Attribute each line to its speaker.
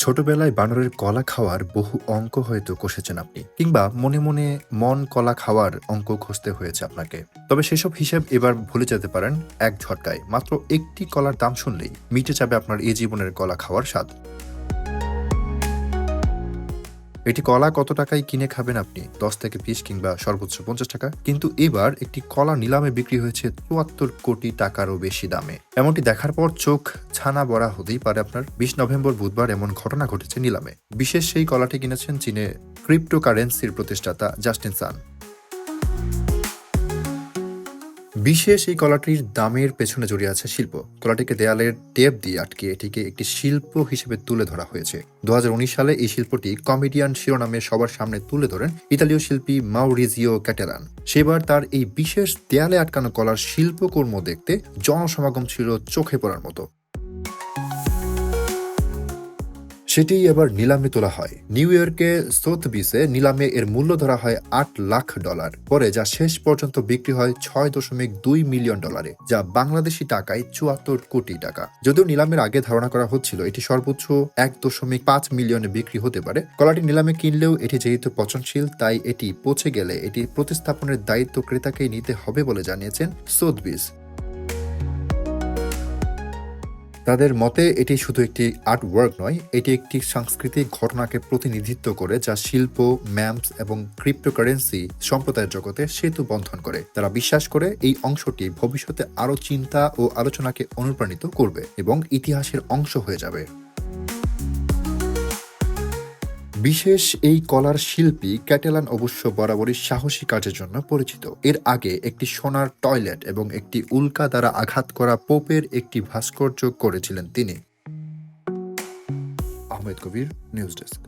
Speaker 1: ছোটবেলায় বানরের কলা খাওয়ার বহু অঙ্ক হয়তো কষেছেন আপনি, কিংবা মনে মনে মন কলা খাওয়ার অঙ্ক কষতে হয়েছে আপনাকে। তবে সেসব হিসেব এবার ভুলে যেতে পারেন এক ঝটকায়। মাত্র একটি কলার দাম শুনলেই মিটে যাবে আপনার এই জীবনের কলা খাওয়ার স্বাদ। একটি কলা কত টাকায় কিনে খাবেন আপনি? 10 থেকে 20 কিংবা সর্বোচ্চ 50 টাকা। কিন্তু এবার একটি কলা নিলামে বিক্রি হয়েছে ৭৪ কোটি টাকারও বেশি দামে। এমনটি দেখার পর চোখ ছানা বড়া হতেই পারে আপনার। 20 নভেম্বর বুধবার এমন ঘটনা ঘটেছে নিলামে। বিশেষ সেই কলাটি কিনেছেন চীনে ক্রিপ্টোকারেন্সির প্রতিষ্ঠাতা জাস্টিন সান। বিশেষ এই কলাটির দামের পেছনে জড়িয়ে আছে শিল্প। কলাটিকে দেয়ালের টেপ দিয়ে আটকে এটিকে একটি শিল্প হিসেবে তুলে ধরা হয়েছে। 2019 সালে এই শিল্পটি কমেডিয়ান শিরোনামে সবার সামনে তুলে ধরেন ইতালীয় শিল্পী মাউরিজিও ক্যাটেলান। সেবার তার এই বিশেষ দেয়ালে আটকানো কলার শিল্পকর্ম দেখতে জনসমাগম ছিল চোখে পড়ার মতো। সেটি এবার নিলামে তোলা হয়। নিউ ইয়র্কে সোথবিসে নিলামে এর মূল্য ধরা হয় $8 লাখ, পরে যা শেষ পর্যন্ত বিক্রি হয় $6.2 মিলিয়ন, যা বাংলাদেশি টাকায় ৭৪ কোটি টাকা। যদিও নিলামের আগে ধারণা করা হচ্ছিল এটি সর্বোচ্চ 1.5 মিলিয়নে বিক্রি হতে পারে। কলাটি নিলামে কিনলেও এটি যেহেতু পচনশীল, তাই এটি পচে গেলে এটি প্রতিস্থাপনের দায়িত্ব ক্রেতাকেই নিতে হবে বলে জানিয়েছেন সোথবিস। তাদের মতে এটি শুধু একটি আর্ট ওয়ার্ক নয়, এটি একটি সাংস্কৃতিক ঘটনাকে প্রতিনিধিত্ব করে, যা শিল্প, ম্যামস এবং ক্রিপ্টোকারেন্সি সম্প্রদায়ের জগতে সেতু বন্ধন করে। তারা বিশ্বাস করে এই অংশটি ভবিষ্যতে আরও চিন্তা ও আলোচনাকে অনুপ্রাণিত করবে এবং ইতিহাসের অংশ হয়ে যাবে। বিশেষ এই কলার শিল্পী ক্যাটেলান অবশ্য বরাবরই সাহসী কাজের জন্য পরিচিত। এর আগে একটি সোনার টয়লেট এবং একটি উল্কা দ্বারা আঘাত করা পোপের একটি ভাস্কর্য করেছিলেন তিনি। আহমেদ কবির, নিউজ ডেস্ক।